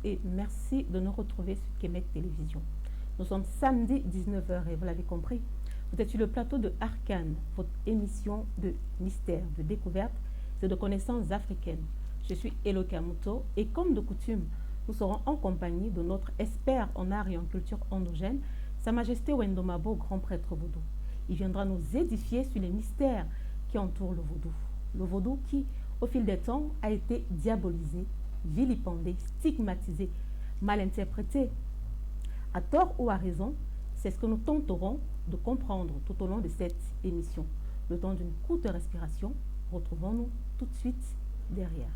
et merci de nous retrouver sur Kemet Télévision. Nous sommes samedi 19h et vous l'avez compris, vous êtes sur le plateau de Arcane, votre émission de mystère, de découverte et de connaissances africaines. Je suis Elo Kamuto et comme de coutume, nous serons en compagnie de notre expert en art et en culture endogène, Sa Majesté Wendomabo, grand prêtre vaudou. Il viendra nous édifier sur les mystères qui entourent le vaudou. Le vaudou qui, au fil des temps, a été diabolisé, vilipendé, stigmatisé, mal interprété. À tort ou à raison, c'est ce que nous tenterons de comprendre tout au long de cette émission. Le temps d'une courte respiration, retrouvons-nous tout de suite derrière.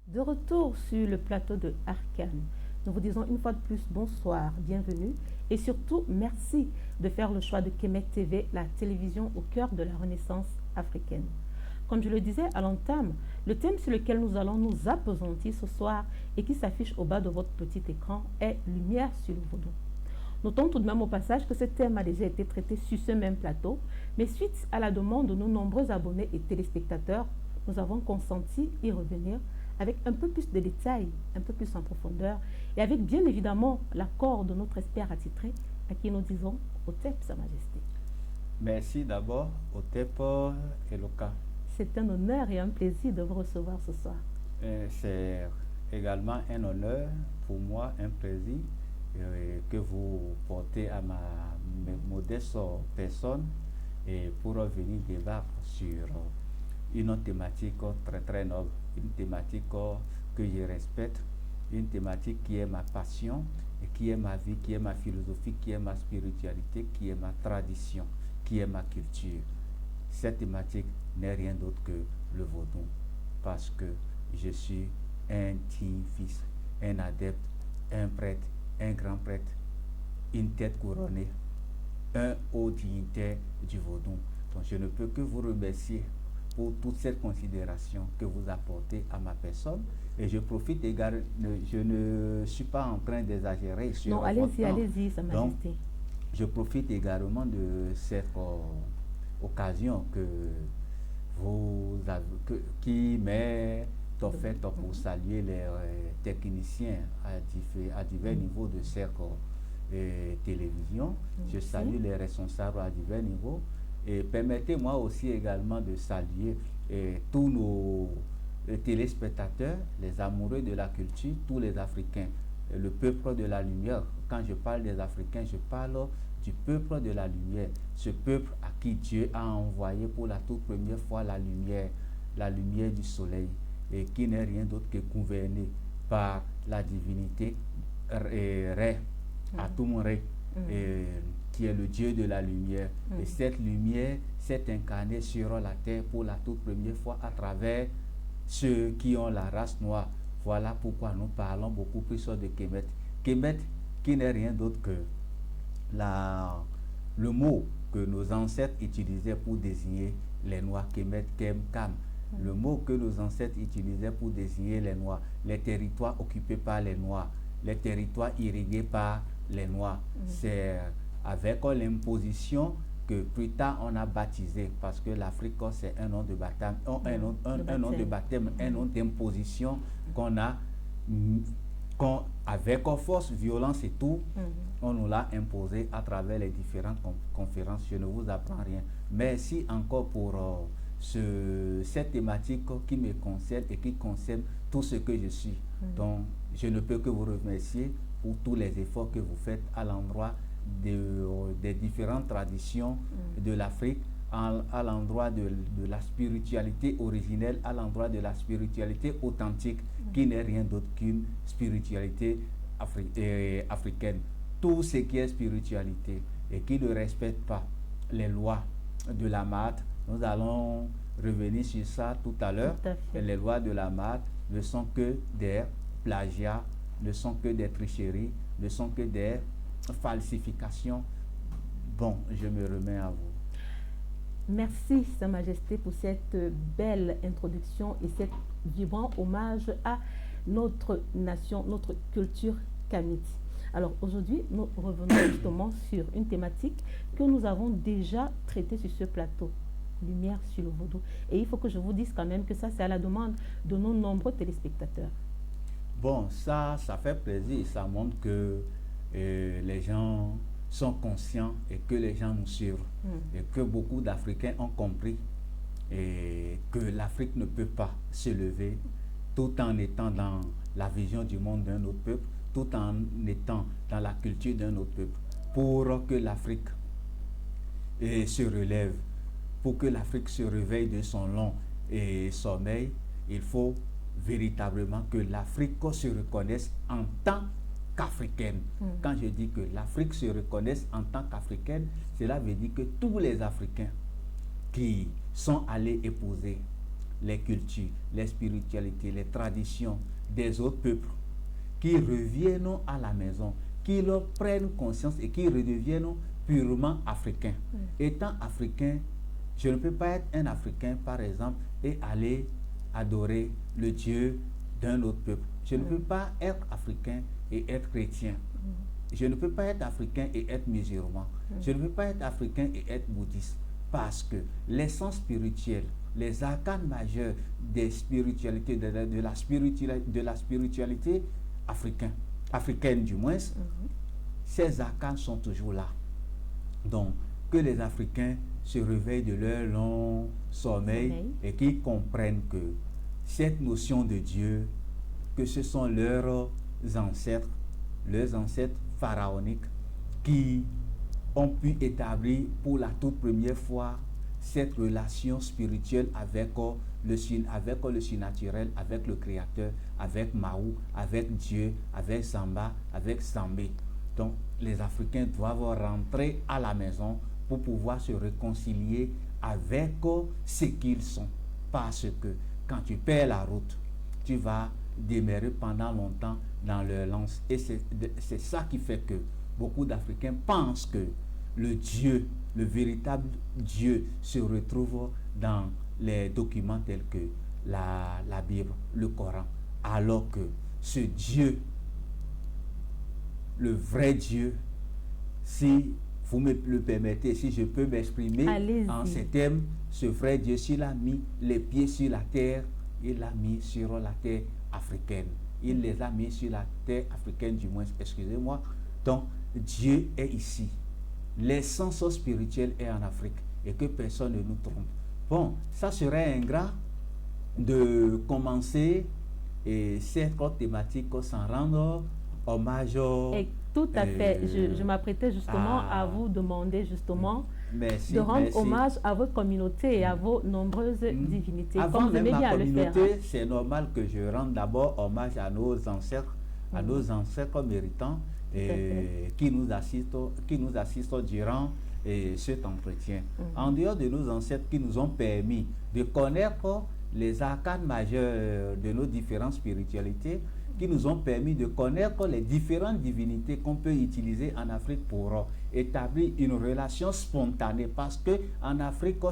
De retour sur le plateau de Arcane, nous vous disons une fois de plus bonsoir, bienvenue et surtout merci de faire le choix de Kemet TV, la télévision au cœur de la renaissance africaine. Comme je le disais à l'entame, le thème sur lequel nous allons nous appesantir ce soir et qui s'affiche au bas de votre petit écran est Lumière sur le vaudou. Notons tout de même au passage que ce thème a déjà été traité sur ce même plateau, mais suite à la demande de nos nombreux abonnés et téléspectateurs, nous avons consenti y revenir avec un peu plus de détails, un peu plus en profondeur, et avec bien évidemment l'accord de notre expert attitré, à qui nous disons Otep, Sa Majesté. Merci d'abord, Otep Eloka. C'est un honneur et un plaisir de vous recevoir ce soir. C'est également un honneur pour moi, un plaisir que vous portez à ma modeste personne et pour venir débattre sur une thématique très très noble, une thématique que je respecte, une thématique qui est ma passion, et qui est ma vie, qui est ma philosophie, qui est ma spiritualité, qui est ma tradition, qui est ma culture. Cette thématique n'est rien d'autre que le vaudou, parce que je suis un digne fils, un adepte, un prêtre, un grand prêtre, une tête couronnée, un haut dignitaire du vaudou. Donc je ne peux que vous remercier pour toute cette considération que vous apportez à ma personne. Et je profite également, je ne suis pas en train d'exagérer sur non, allez-y, Sa Majesté. Donc, je profite également de cette occasion que vous avez, qui m'est offerte pour saluer les techniciens à divers niveaux de cette télévision. Je salue les responsables à divers niveaux. Et permettez-moi aussi également de saluer tous nos téléspectateurs, les amoureux de la culture, tous les Africains, le peuple de la lumière. Quand je parle des Africains, je parle du peuple de la lumière, ce peuple à qui Dieu a envoyé pour la toute première fois la lumière du soleil, et qui n'est rien d'autre que gouverné par la divinité Ré, Atumre, qui est le Dieu de la lumière. Et cette lumière s'est incarnée sur la terre pour la toute première fois à travers ceux qui ont la race noire. Voilà pourquoi nous parlons beaucoup plus de Kemet. Kemet qui n'est rien d'autre que le mot que nos ancêtres utilisaient pour désigner les Noirs, Kemet, Kem, Kam. Le mot que nos ancêtres utilisaient pour désigner les Noirs, les territoires occupés par les Noirs, les territoires irrigués par les Noirs. C'est avec l'imposition que plus tard on a baptisé, parce que l'Afrique c'est un nom de baptême, un nom de baptême, un nom d'imposition qu'on a, avec force, violence et tout, on nous l'a imposé à travers les différentes conférences. Je ne vous apprends rien. Merci encore pour cette thématique qui me concerne et qui concerne tout ce que je suis. Donc, je ne peux que vous remercier pour tous les efforts que vous faites à l'endroit des différentes traditions de l'Afrique, à l'endroit de la spiritualité originelle, à l'endroit de la spiritualité authentique, qui n'est rien d'autre qu'une spiritualité africaine. Tout ce qui est spiritualité et qui ne respecte pas les lois de la maths, nous allons revenir sur ça tout à l'heure. Les lois de la maths ne sont que des plagiats, ne sont que des tricheries, ne sont que des falsifications. Bon, je me remets à vous. Merci, Sa Majesté, pour cette belle introduction et cet vibrant hommage à notre nation, notre culture kamiti. Alors aujourd'hui, nous revenons justement sur une thématique que nous avons déjà traitée sur ce plateau, lumière sur le vaudou. Et il faut que je vous dise quand même que ça, c'est à la demande de nos nombreux téléspectateurs. Bon, ça fait plaisir. Ça montre que les gens sont conscients et que les gens nous suivent. Et que beaucoup d'Africains ont compris et que l'Afrique ne peut pas se lever tout en étant dans la vision du monde d'un autre peuple, tout en étant dans la culture d'un autre peuple. Pour que l'Afrique se relève, pour que l'Afrique se réveille de son long sommeil, il faut véritablement que l'Afrique se reconnaisse en tant qu'africaine. Quand je dis que l'Afrique se reconnaisse en tant qu'africaine, cela veut dire que tous les Africains qui sont allés épouser les cultures, les spiritualités, les traditions des autres peuples, qui reviennent à la maison, qui leur prennent conscience et qui redeviennent purement africains. Étant africain, je ne peux pas être un Africain, par exemple, et aller adorer le Dieu d'un autre peuple. Je ne peux pas être africain et être chrétien. Je ne peux pas être africain et être musulman. Je ne peux pas être africain et être bouddhiste. Parce que l'essence spirituelle, les arcanes majeurs des spiritualités, de la spiritualité africaine du moins, ces arcanes sont toujours là. Donc, que les Africains se réveillent de leur long sommeil et qu'ils comprennent que cette notion de Dieu, que ce sont leurs ancêtres pharaoniques qui ont pu établir pour la toute première fois cette relation spirituelle avec le surnaturel, avec le Créateur, avec Mahou, avec Dieu, avec Samba, avec Sambé. Donc, les Africains doivent rentrer à la maison pour pouvoir se réconcilier avec ce qu'ils sont. Parce que quand tu perds la route, tu vas demeurer pendant longtemps dans leur lance. Et c'est ça qui fait que beaucoup d'Africains pensent que le Dieu, le véritable Dieu, se retrouve dans les documents tels que la Bible, le Coran. Alors que ce Dieu, le vrai Dieu, si vous me le permettez, si je peux m'exprimer en ces termes, ce vrai Dieu, s'il a mis les pieds sur la terre, il l'a mis sur la terre africaine. Il les a mis sur la terre africaine, du moins, excusez-moi. Donc, Dieu est ici. L'essence spirituelle est en Afrique et que personne ne nous trompe. Bon, ça serait ingrat de commencer cette thématique sans rendre hommage. Tout à fait. Je m'apprêtais justement à vous demander justement de rendre hommage à votre communauté et à vos nombreuses divinités. Avant même ma communauté, c'est normal que je rende d'abord hommage à nos ancêtres, méritants qui nous assistent durant cet entretien. En dehors de nos ancêtres qui nous ont permis de connaître les arcanes majeurs de nos différentes spiritualités, qui nous ont permis de connaître les différentes divinités qu'on peut utiliser en Afrique pour établir une relation spontanée. Parce qu'en Afrique,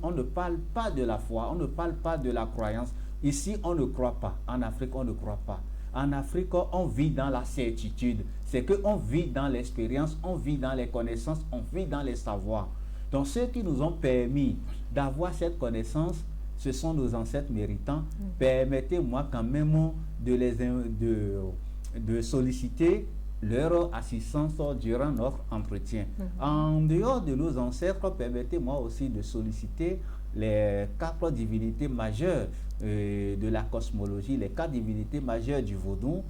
on ne parle pas de la foi, on ne parle pas de la croyance. Ici, on ne croit pas. En Afrique, on ne croit pas. En Afrique, on vit dans la certitude. C'est qu'on vit dans l'expérience, on vit dans les connaissances, on vit dans les savoirs. Donc ceux qui nous ont permis d'avoir cette connaissance, ce sont nos ancêtres méritants. Permettez-moi quand même de solliciter leur assistance durant notre entretien. En dehors de nos ancêtres, permettez-moi aussi de solliciter les 4 divinités majeures de la cosmologie, les 4 divinités majeures du vaudou,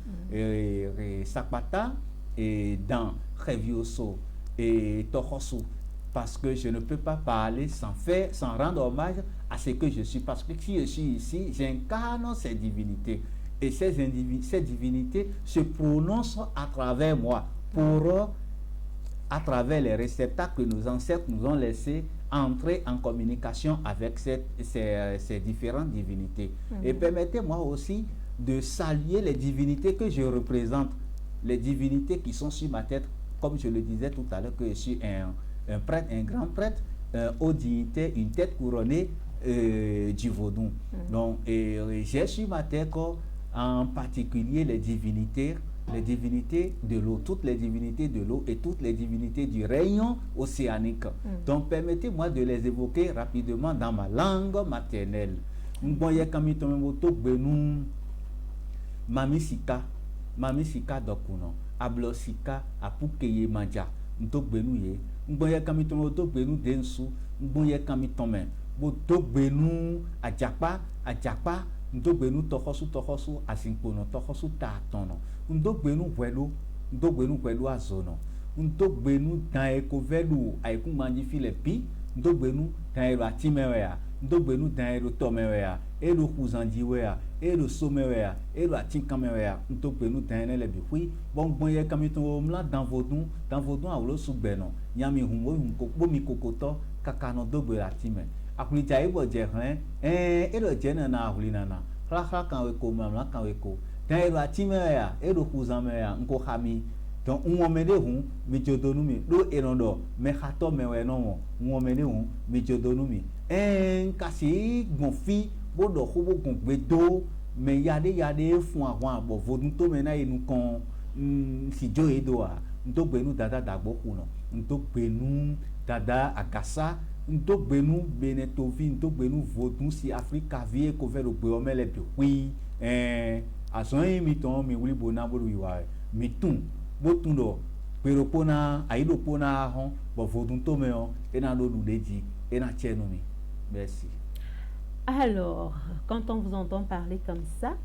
Sapata, et Dan, Revioso et Tohosu, parce que je ne peux pas parler sans rendre hommage à ce que je suis, parce que si je suis ici, j'incarne ces divinités. Et ces divinités se prononcent à travers moi, à travers les réceptacles que nos ancêtres nous ont laissés entrer en communication avec ces différentes divinités. Et permettez-moi aussi de saluer les divinités que je représente, les divinités qui sont sur ma tête, comme je le disais tout à l'heure, que je suis un prêtre, un grand prêtre, aux dignités, une tête couronnée du vaudou. Donc, j'ai sur ma tête en particulier les divinités de l'eau, toutes les divinités de l'eau et toutes les divinités du rayon océanique. Donc, permettez-moi de les évoquer rapidement dans ma langue maternelle. Mamisika dokuno, ablosika, apukeye manja, ntokbenu ye, mboye kamitomo tokbenu densu, mboye kamitome, botokbenu ajapa, ntokbenu tohosu, asinkono, tohosu tatono, ntokbenu welu azono, ntokbenu taeko velu, aiku manji filepi, ntokbenu taero atimewea, ntokbenu taero tomewea, elo kuzandiwea, elo somewea, elo atinkamewea, ntokbenu taene le bihui, bon ye kamito mla dans vaudou awlo sugbeno, nyami humbo humko mi kokoto, kakano dogbe atime. Akulita ibo jehlen, elo jena na ahulinana, hla kanweko mamla kanweko, taero atimewea, elo kuzamewea, nko hami. Donc umomede hu mi jodonumi do enodo me hato mewe no umomede hu mi jodonumi kasi gonfi bodo hubo gongbedo me yade fun awon abo vodun to me na enu kan si jo edo a ntogbenu dada dagbo kuno ntogbenu dada akasa ntogbenu benetovi ntogbenu vodun si Africa vie ko vero gbe o mele bi wi ason mi ton mi wuli bona bodu yiwa mi tun botundo pero pona aido pona hon bo vodun to me on ena do ludeji ena chenumi. Merci. Alors, quand on vous entend parler comme ça,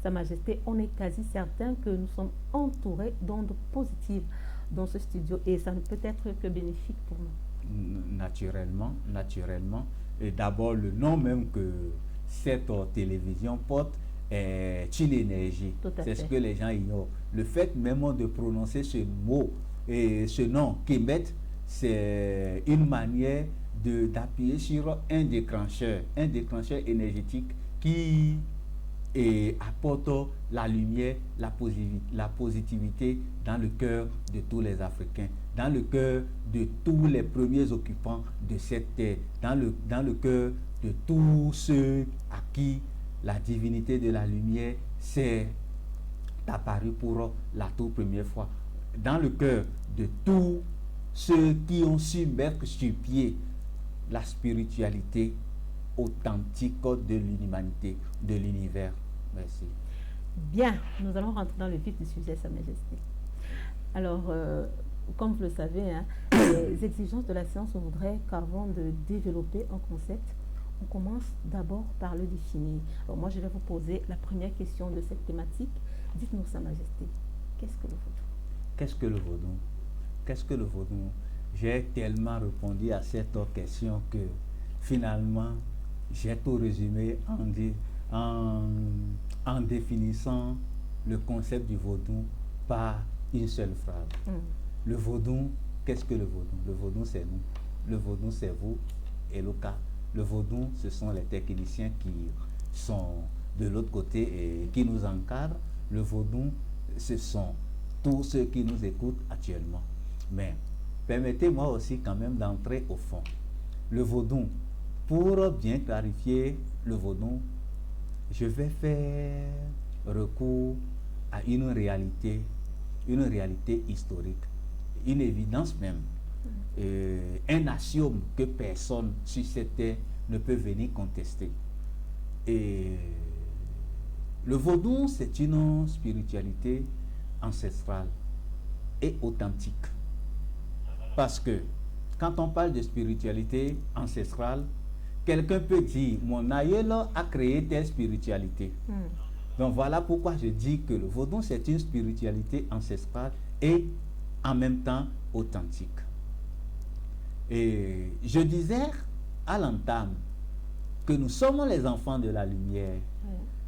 Sa Majesté, on est quasi certain que nous sommes entourés d'ondes positives dans ce studio et ça ne peut être que bénéfique pour nous. Naturellement. Et d'abord, le nom même que cette télévision porte est une énergie. C'est ce que les gens ignorent. Le fait même de prononcer ce mot et ce nom Kemet, c'est une manière d'appuyer sur un déclencheur énergétique qui apporte la lumière, la positivité dans le cœur de tous les Africains, dans le cœur de tous les premiers occupants de cette terre, dans le cœur de tous ceux à qui la divinité de la lumière s'est apparue pour la toute première fois, dans le cœur de tous ceux qui ont su mettre sur pied la spiritualité authentique de l'humanité, de l'univers. Merci. Bien, nous allons rentrer dans le vif du sujet, Sa Majesté. Alors, comme vous le savez, hein, les exigences de la science voudraient qu'avant de développer un concept, on commence d'abord par le définir. Alors moi, je vais vous poser la première question de cette thématique. Dites-nous, Sa Majesté, qu'est-ce que le vaudou? Qu'est-ce que le vaudou? Qu'est-ce que le vaudou? J'ai tellement répondu à cette question que finalement, j'ai tout résumé en définissant le concept du vaudou par une seule phrase. Le vaudou, qu'est-ce que le vaudou? Le vaudou, c'est nous. Le vaudou, c'est vous et le cas. Le vaudou, ce sont les techniciens qui sont de l'autre côté et qui nous encadrent. Le vaudou, ce sont tous ceux qui nous écoutent actuellement. Mais permettez-moi aussi quand même d'entrer au fond. Le vaudou, pour bien clarifier le vaudou, je vais faire recours à une réalité historique, une évidence même. un axiome que personne sur cette terre ne peut venir contester. Et le vaudou, c'est une spiritualité ancestrale et authentique. Parce que quand on parle de spiritualité ancestrale, quelqu'un peut dire, mon aïeul a créé telle spiritualité. Donc voilà pourquoi je dis que le vaudou, c'est une spiritualité ancestrale et en même temps authentique. Et je disais à l'entame que nous sommes les enfants de la lumière.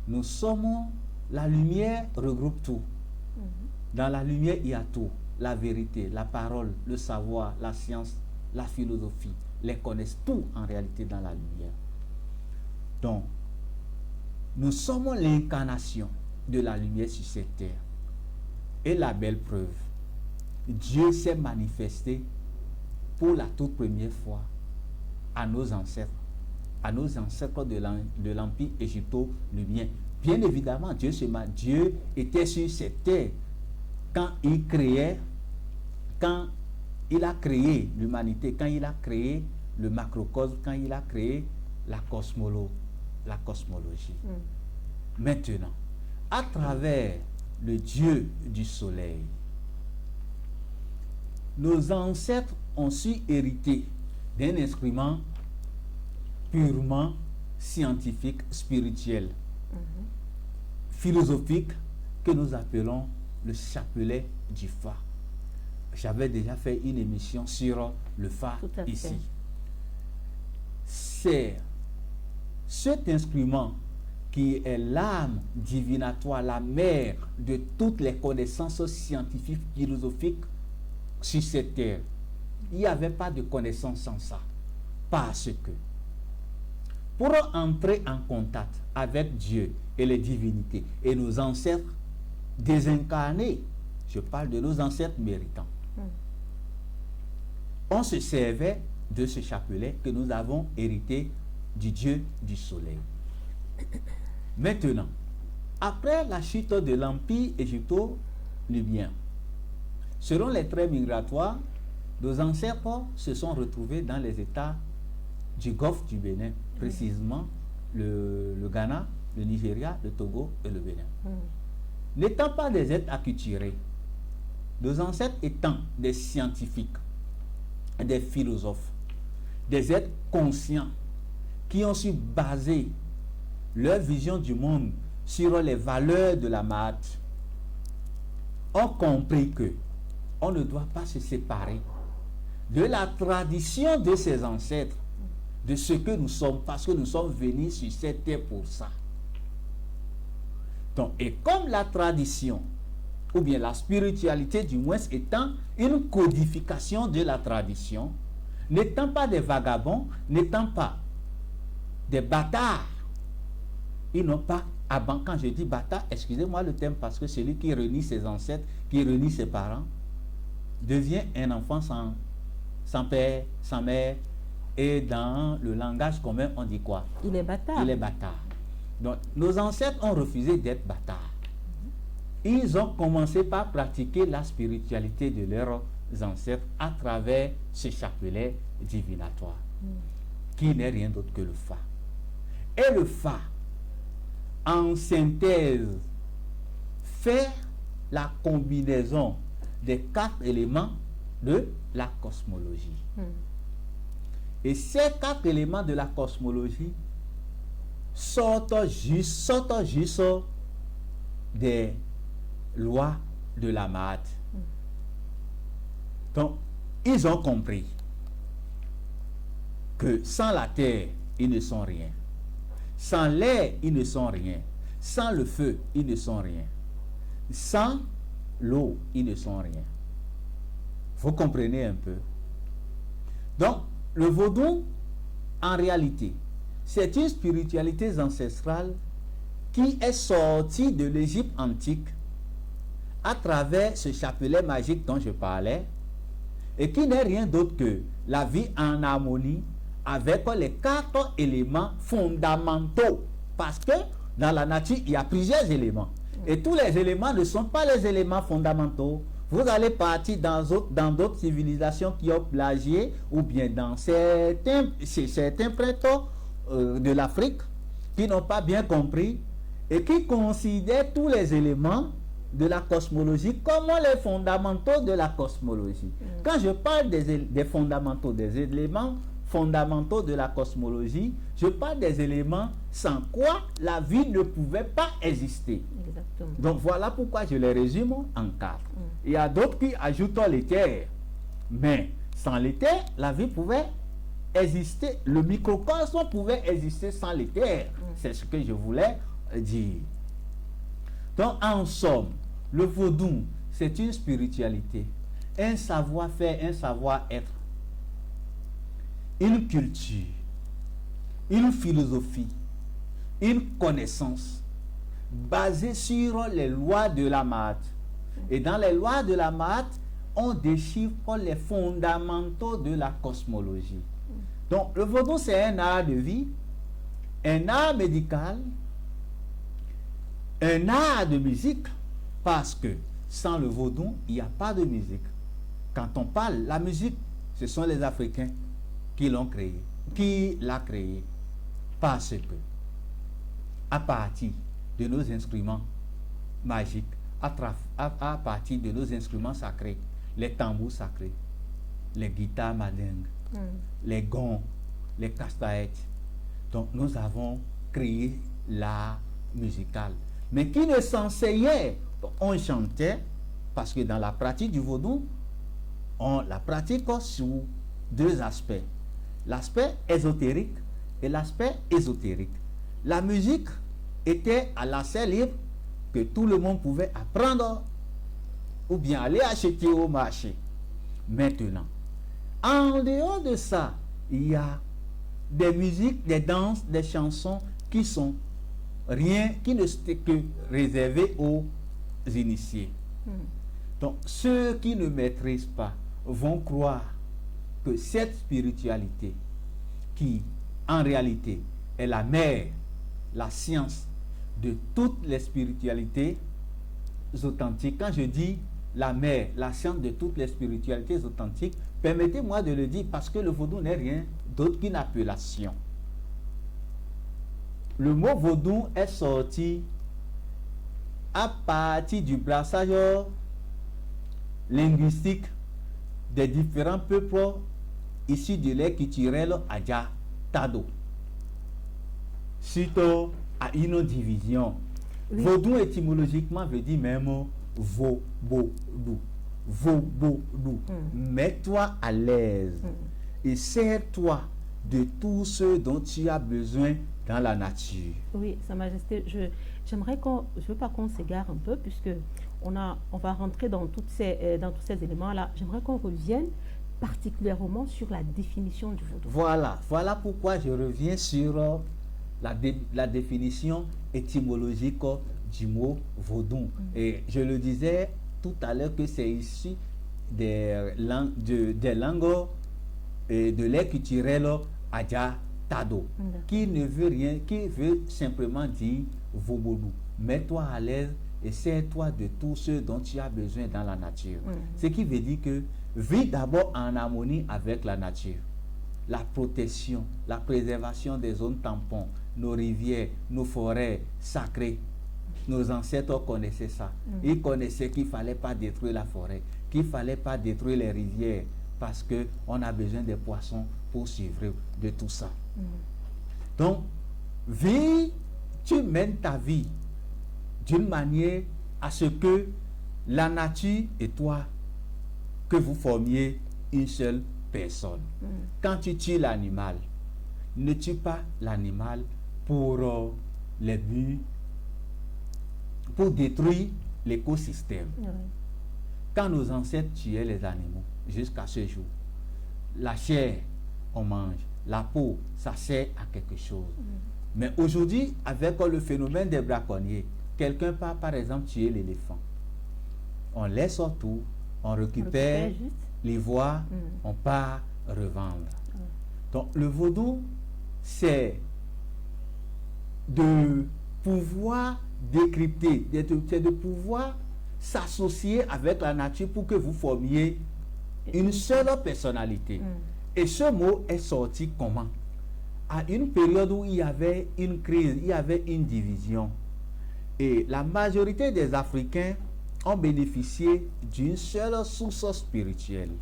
Nous sommes, la lumière regroupe tout. Dans la lumière, il y a tout. La vérité, la parole, le savoir, la science, la philosophie. Les connaissent tout en réalité dans la lumière. Donc, nous sommes l'incarnation de la lumière sur cette terre. Et la belle preuve, Dieu s'est manifesté pour la toute première fois à nos ancêtres de l'Empire égypto-libyen. Bien évidemment, Dieu était sur cette terre quand il a créé l'humanité, quand il a créé le macrocosme, quand il a créé la cosmologie. Maintenant, à travers le Dieu du soleil, nos ancêtres ont su hériter d'un instrument purement scientifique, spirituel, philosophique, que nous appelons le chapelet du Fa. J'avais déjà fait une émission sur le Fa ici. C'est cet instrument qui est l'âme divinatoire, la mère de toutes les connaissances scientifiques, philosophiques sur cette terre. Il n'y avait pas de connaissance sans ça. Parce que pour entrer en contact avec Dieu et les divinités et nos ancêtres désincarnés, je parle de nos ancêtres méritants, on se servait de ce chapelet que nous avons hérité du Dieu du soleil. Maintenant, après la chute de l'Empire égypto-libyen, selon les traits migratoires, nos ancêtres se sont retrouvés dans les États du Golfe du Bénin, précisément le Ghana, le Nigeria, le Togo et le Bénin. N'étant pas des êtres acculturés, nos ancêtres étant des scientifiques, des philosophes, des êtres conscients qui ont su baser leur vision du monde sur les valeurs de la Maat, ont compris que on ne doit pas se séparer de la tradition de ses ancêtres, de ce que nous sommes, parce que nous sommes venus sur cette terre pour ça. Donc, et comme la tradition, ou bien la spiritualité du moins étant une codification de la tradition, n'étant pas des vagabonds, n'étant pas des bâtards, ils n'ont pas abandonné. Quand je dis bâtard, excusez-moi le terme, parce que celui qui renie ses ancêtres, qui renie ses parents, devient un enfant sans père, sans mère, et dans le langage commun, on dit quoi? Il est bâtard. Il est bâtard. Donc, nos ancêtres ont refusé d'être bâtards. Ils ont commencé par pratiquer la spiritualité de leurs ancêtres à travers ce chapelet divinatoire, qui n'est rien d'autre que le Fa. Et le Fa, en synthèse, fait la combinaison des 4 éléments de la cosmologie. Et ces 4 éléments de la cosmologie sortent juste des lois de la Maat. Donc, ils ont compris que sans la terre, ils ne sont rien. Sans l'air, ils ne sont rien. Sans le feu, ils ne sont rien. Sans l'eau, ils ne sont rien. Vous comprenez un peu? Donc, le vaudou, en réalité, c'est une spiritualité ancestrale qui est sortie de l'Égypte antique à travers ce chapelet magique dont je parlais, et qui n'est rien d'autre que la vie en harmonie avec les 4 éléments fondamentaux. Parce que dans la nature, il y a plusieurs éléments. Et tous les éléments ne sont pas les éléments fondamentaux. Vous allez partir dans d'autres civilisations qui ont plagié, ou bien dans certains prêtres de l'Afrique qui n'ont pas bien compris et qui considèrent tous les éléments de la cosmologie comme les fondamentaux de la cosmologie. Quand je parle des fondamentaux, des éléments fondamentaux de la cosmologie, je parle des éléments sans quoi la vie ne pouvait pas exister. Exactement. Donc voilà pourquoi je les résume en 4. Il y a d'autres qui ajoutent l'éther. Mais sans l'éther, la vie pouvait exister. Le microcosme pouvait exister sans l'éther. C'est ce que je voulais dire. Donc en somme, le vaudou, c'est une spiritualité, un savoir-faire, un savoir-être, une culture, une philosophie, une connaissance basée sur les lois de la maths. Et dans les lois de la maths, on déchiffre les fondamentaux de la cosmologie. Donc le vaudou, c'est un art de vie, un art médical, un art de musique, parce que sans le vaudou, il n'y a pas de musique. Quand on parle, la musique, ce sont les Africains qui l'ont créée, qui l'a créée, parce que à partir de nos instruments magiques, à partir de nos instruments sacrés, les tambours sacrés, les guitares mandingues, les gons, les castaètes. Donc nous avons créé l'art musical, mais qui ne s'enseignait. On chantait, parce que dans la pratique du vaudou, on la pratique sous deux aspects. L'aspect ésotérique et l'aspect ésotérique. La musique était à l'accès libre, que tout le monde pouvait apprendre ou bien aller acheter au marché. Maintenant, en dehors de ça, il y a des musiques, des danses, des chansons qui sont qui ne sont que réservées aux initiés. Donc ceux qui ne maîtrisent pas vont croire que cette spiritualité, qui en réalité est la mère, la science de toutes les spiritualités authentiques. Quand je dis la mère, la science de toutes les spiritualités authentiques, permettez-moi de le dire, parce que le vaudou n'est rien d'autre qu'une appellation. Le mot vaudou est sorti à partir du brassage linguistique des différents peuples issus de l'ère culturelle Adja Tado. Suite à une division. Oui. Vaudou étymologiquement veut dire même vaudou. Vaudou. Mets-toi à l'aise et sers-toi de tout ce dont tu as besoin dans la nature. Oui, Sa Majesté, je veux pas qu'on s'égare un peu, puisque on va rentrer dans tous ces éléments-là. J'aimerais qu'on revienne particulièrement sur la définition du vaudou. Voilà pourquoi je reviens sur la définition étymologique du mot vaudou. Et je le disais tout à l'heure que c'est issu des langues et de l'ère culturelle Adja Tado, qui ne veut rien, qui veut simplement dire vaudou. Mets-toi à l'aise et sers-toi de tout ce dont tu as besoin dans la nature. Ce qui veut dire que vis d'abord en harmonie avec la nature. La protection, la préservation des zones tampons, nos rivières, nos forêts sacrées. Nos ancêtres connaissaient ça. Ils connaissaient qu'il ne fallait pas détruire la forêt, qu'il ne fallait pas détruire les rivières, parce qu'on a besoin des poissons pour survivre de tout ça. Donc, tu mènes ta vie d'une manière à ce que la nature et toi, que vous formiez une seule personne. Quand tu tues l'animal, ne tue pas l'animal pour les buts, pour détruire l'écosystème. Quand nos ancêtres tuaient les animaux, jusqu'à ce jour, la chair, on mange, la peau, ça sert à quelque chose. Mais aujourd'hui, avec le phénomène des braconniers, quelqu'un part par exemple tuer l'éléphant. On laisse tout, on récupère l'ivoire, on part revendre. Donc le vaudou, c'est de pouvoir décrypter, c'est de pouvoir s'associer avec la nature pour que vous formiez une seule personnalité. Et ce mot est sorti comment? À une période où il y avait une crise, il y avait une division. Et la majorité des Africains ont bénéficié d'une seule source spirituelle.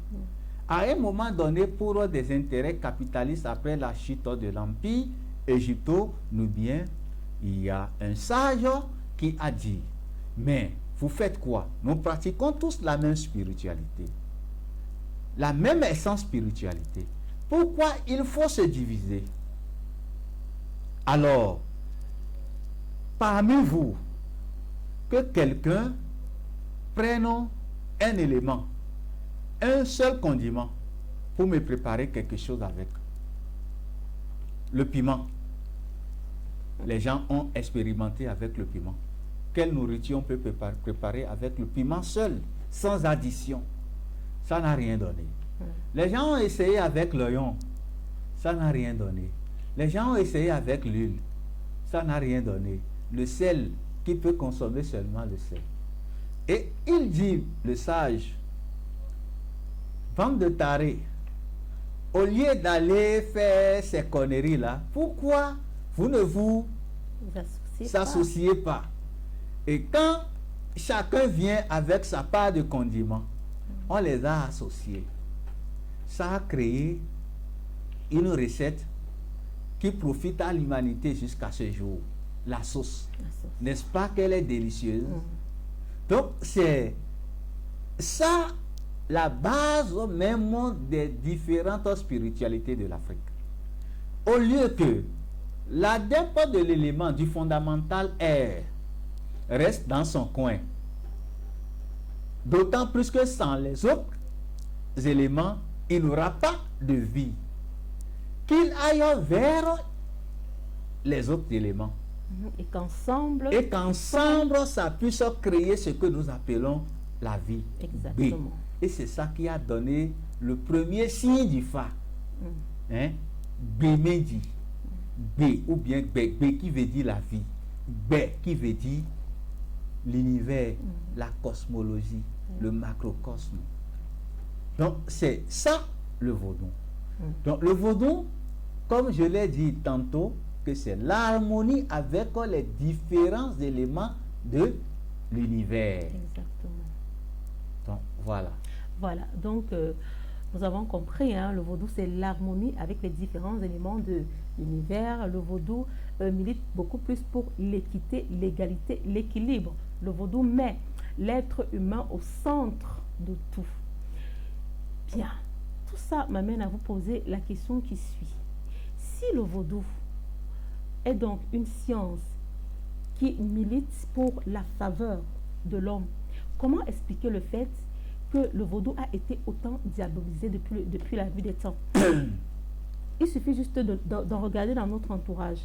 À un moment donné, pour des intérêts capitalistes, après la chute de l'Empire égypto-nubien, il y a un sage qui a dit, mais vous faites quoi? Nous pratiquons tous la même spiritualité, la même essence spiritualité. Pourquoi il faut se diviser? Alors, parmi vous, que quelqu'un prenne un élément, un seul condiment, pour me préparer quelque chose avec. Le piment. Les gens ont expérimenté avec le piment. Quelle nourriture on peut préparer avec le piment seul, sans addition? Ça n'a rien donné. Les gens ont essayé avec l'oignon. Ça n'a rien donné. Les gens ont essayé avec l'huile. Ça n'a rien donné. Le sel, qui peut consommer seulement le sel. Et il dit, le sage, bande de tarés, au lieu d'aller faire ces conneries-là, pourquoi vous ne vous associez pas? Et quand chacun vient avec sa part de condiments, on les a associés. Ça a créé une recette qui profite à l'humanité jusqu'à ce jour. La sauce. N'est-ce pas qu'elle est délicieuse? Donc, c'est ça la base même des différentes spiritualités de l'Afrique. Au lieu que l'adepte de l'élément du fondamental air reste dans son coin, d'autant plus que sans les autres éléments, il n'aura pas de vie, qu'il aille vers les autres éléments. Et qu'ensemble, ça puisse créer ce que nous appelons la vie. Exactement. B. Et c'est ça qui a donné le premier signe du Fa. Hein? Bémédi. B, ou bien B qui veut dire la vie. B qui veut dire l'univers, la cosmologie, le macrocosme. Donc, c'est ça le vaudou. Donc, le vaudou, comme je l'ai dit tantôt, que c'est l'harmonie avec les différents éléments de l'univers. Exactement. Donc, voilà. Voilà, donc nous avons compris, hein, le vaudou c'est l'harmonie avec les différents éléments de l'univers. Le vaudou milite beaucoup plus pour l'équité, l'égalité, l'équilibre. Le vaudou met l'être humain au centre de tout. Bien, tout ça m'amène à vous poser la question qui suit. Si le vaudou est donc une science qui milite pour la faveur de l'homme, comment expliquer le fait que le vaudou a été autant diabolisé depuis la nuit des temps? Il suffit juste d'en regarder dans notre entourage.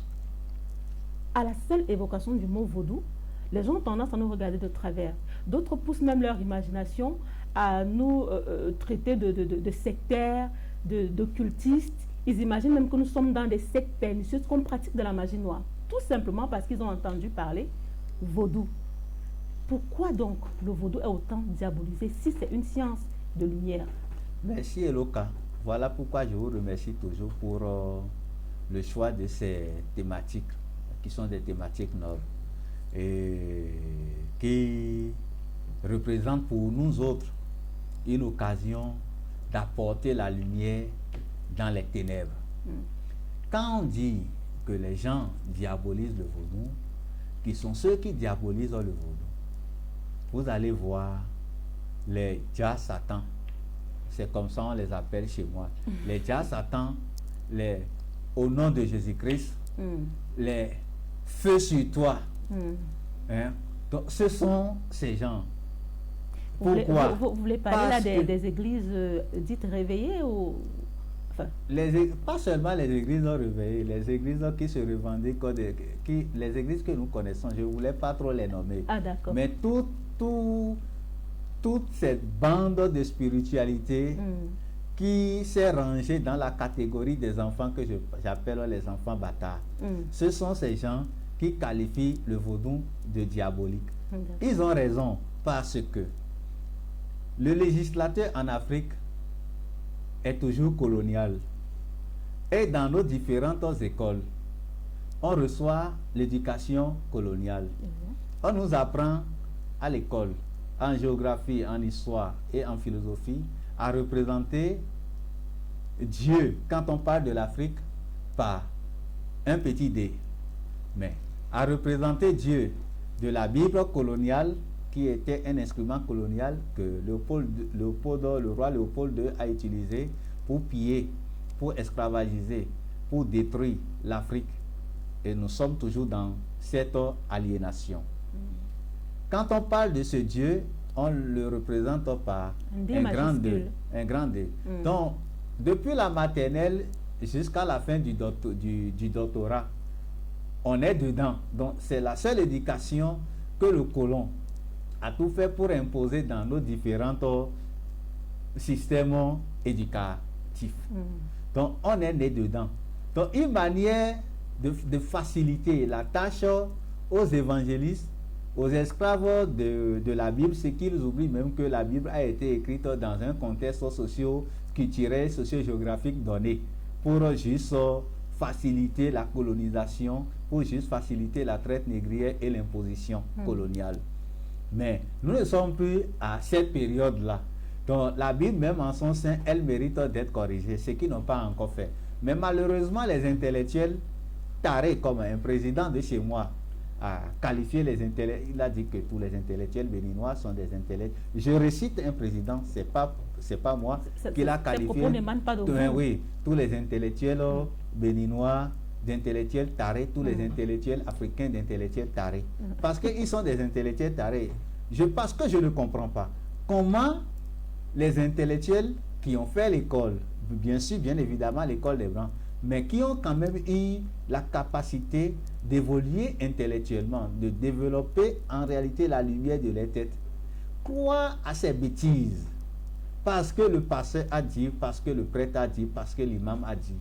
À la seule évocation du mot vaudou, les gens ont tendance à nous regarder de travers. D'autres poussent même leur imagination à nous traiter de sectaires, d'occultistes. Ils imaginent même que nous sommes dans des sectes pernicieuses, qu'on pratique de la magie noire. Tout simplement parce qu'ils ont entendu parler vaudou. Pourquoi donc le vaudou est autant diabolisé si c'est une science de lumière? Merci Eloka. Voilà pourquoi je vous remercie toujours pour le choix de ces thématiques, qui sont des thématiques nobles et qui représentent pour nous autres une occasion d'apporter la lumière dans les ténèbres. Quand on dit que les gens diabolisent le vaudou, qui sont ceux qui diabolisent le vaudou, vous allez voir les Jah Satan, c'est comme ça on les appelle chez moi, les Jah Satan, au nom de Jésus-Christ, les feux sur toi. Hein? Donc, ce sont ces gens. Pourquoi? Vous voulez parler là des églises dites réveillées ou... Enfin. Pas seulement les églises non réveillées, les églises qui se revendiquent, les églises que nous connaissons, je ne voulais pas trop les nommer. Ah, d'accord. Mais toute cette bande de spiritualité qui s'est rangée dans la catégorie des enfants que j'appelle les enfants bâtards. Ce sont ces gens qui qualifient le vaudou de diabolique. Ils ont raison. Parce que le législateur en Afrique est toujours colonial. Et dans nos différentes écoles, on reçoit l'éducation coloniale. On nous apprend à l'école, en géographie, en histoire et en philosophie, à représenter Dieu, quand on parle de l'Afrique, par un petit d. Mais à représenter Dieu de la Bible coloniale, qui était un instrument colonial que le roi Léopold II a utilisé pour piller, pour esclavagiser, pour détruire l'Afrique. Et nous sommes toujours dans cette aliénation. Quand on parle de ce Dieu, on le représente par un grand D. Donc, depuis la maternelle jusqu'à la fin du doctorat, on est dedans. Donc, c'est la seule éducation que le colon a tout fait pour imposer dans nos différents systèmes éducatifs. Donc, on est né dedans. Donc, une manière de faciliter la tâche aux évangélistes, aux esclaves de la Bible, c'est qu'ils oublient même que la Bible a été écrite dans un contexte socio-culturel, socio-géographique donné, pour juste faciliter la colonisation, pour juste faciliter la traite négrière et l'imposition coloniale. Mais nous ne sommes plus à cette période-là. Donc la Bible, même en son sein, elle mérite d'être corrigée, ce qu'ils n'ont pas encore fait. Mais malheureusement, les intellectuels tarés, comme un président de chez moi a qualifié les intellectuels, il a dit que tous les intellectuels béninois sont des intellectuels. Je récite un président, c'est pas moi qui l'a qualifié. Ces propos n'émanent pas de vous. Oui, tous les intellectuels béninois, d'intellectuels tarés, tous les intellectuels africains d'intellectuels tarés. Parce qu'ils sont des intellectuels tarés. Parce que je ne comprends pas. Comment les intellectuels qui ont fait l'école, bien sûr, bien évidemment l'école des Blancs, mais qui ont quand même eu la capacité d'évoluer intellectuellement, de développer en réalité la lumière de leur tête, croient à ces bêtises. Parce que le pasteur a dit, parce que le prêtre a dit, parce que l'imam a dit.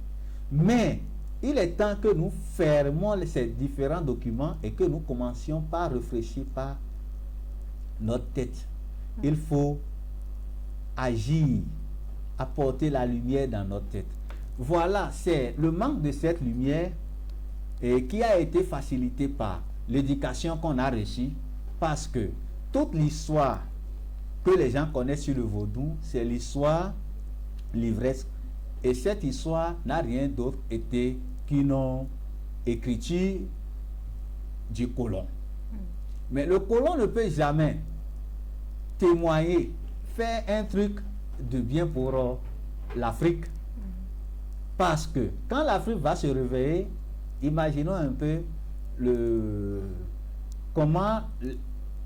Mais il est temps que nous fermons ces différents documents et que nous commencions par réfléchir par notre tête. Il faut agir, apporter la lumière dans notre tête. Voilà, c'est le manque de cette lumière qui a été facilité par l'éducation qu'on a reçue, parce que toute l'histoire que les gens connaissent sur le vaudou, c'est l'histoire livresque. Et cette histoire n'a rien d'autre été qu'une écriture du colon. Mais le colon ne peut jamais témoigner, faire un truc de bien pour l'Afrique. Parce que quand l'Afrique va se réveiller, imaginons un peu comment,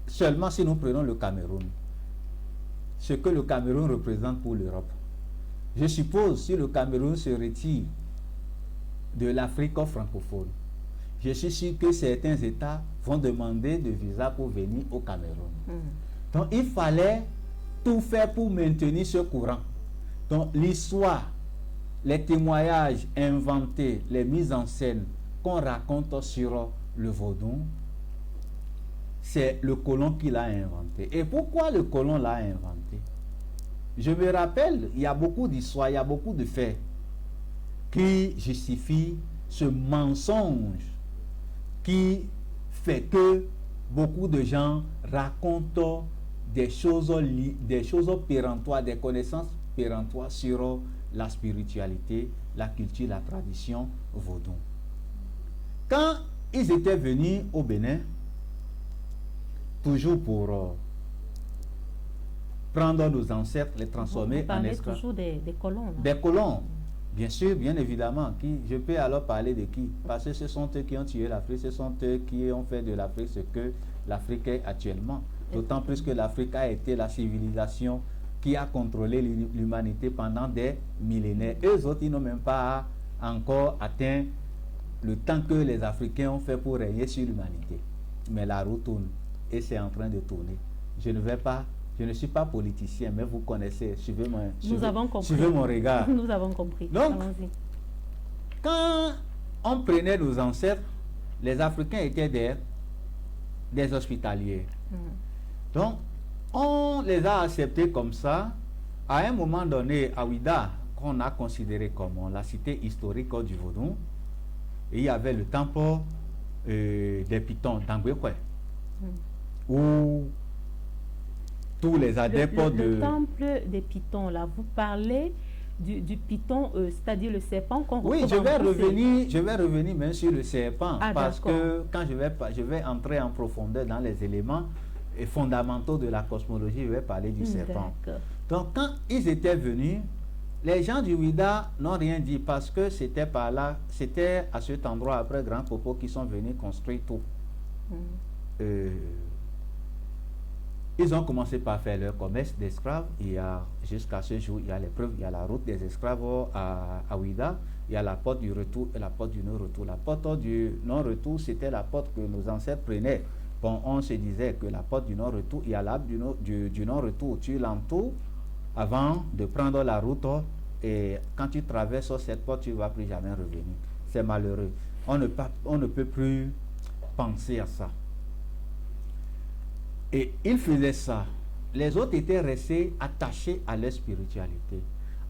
seulement si nous prenons le Cameroun, ce que le Cameroun représente pour l'Europe. Je suppose si le Cameroun se retire de l'Afrique francophone, je suis sûr que certains États vont demander de visa pour venir au Cameroun. Donc il fallait tout faire pour maintenir ce courant. Donc l'histoire, les témoignages inventés, les mises en scène qu'on raconte sur le vaudou, c'est le colon qui l'a inventé. Et pourquoi le colon l'a inventé? Je me rappelle, il y a beaucoup d'histoires, il y a beaucoup de faits qui justifient ce mensonge qui fait que beaucoup de gens racontent des choses péremptoires, des connaissances péremptoires sur la spiritualité, la culture, la tradition vaudou. Quand ils étaient venus au Bénin, toujours pour prendre nos ancêtres, les transformer en esclaves. Toujours des colons. Là. Des colons, bien sûr, bien évidemment. Je peux alors parler de qui? Parce que ce sont eux qui ont tué l'Afrique, ce sont eux qui ont fait de l'Afrique ce que l'Afrique est actuellement. D'autant plus que l'Afrique a été la civilisation qui a contrôlé l'humanité pendant des millénaires. Eux autres, ils n'ont même pas encore atteint le temps que les Africains ont fait pour régner sur l'humanité. Mais la roue tourne et c'est en train de tourner. Je ne suis pas politicien, mais vous connaissez, suivez mon regard. Nous avons compris. Donc, quand on prenait nos ancêtres, les Africains étaient des hospitaliers. Donc, on les a acceptés comme ça. À un moment donné, à Ouida, qu'on a considéré comme la cité historique du Vaudou, et il y avait le temple des Pitons d'Angwekwe, où tous les adeptes le temple des Pitons, là, vous parlez du Python, c'est-à-dire le serpent qu'on retrouve. Oui, je vais revenir même sur le serpent, parce que quand je vais entrer en profondeur dans les éléments fondamentaux de la cosmologie, je vais parler du serpent. Donc, quand ils étaient venus, les gens du Ouida n'ont rien dit parce que c'était par là, c'était à cet endroit, après Grand Popo, qui sont venus construire tout. Ils ont commencé par faire leur commerce d'esclaves. Jusqu'à ce jour, il y a les preuves, il y a la route des esclaves à Ouida, il y a la porte du retour et la porte du non-retour. La porte du non-retour, c'était la porte que nos ancêtres prenaient. Bon, on se disait que la porte du non-retour, il y a l'arbre du non-retour. Tu l'entoures avant de prendre la route, et quand tu traverses cette porte, tu ne vas plus jamais revenir. C'est malheureux. On ne peut plus penser à ça. Et ils faisaient ça. Les autres étaient restés attachés à leur spiritualité.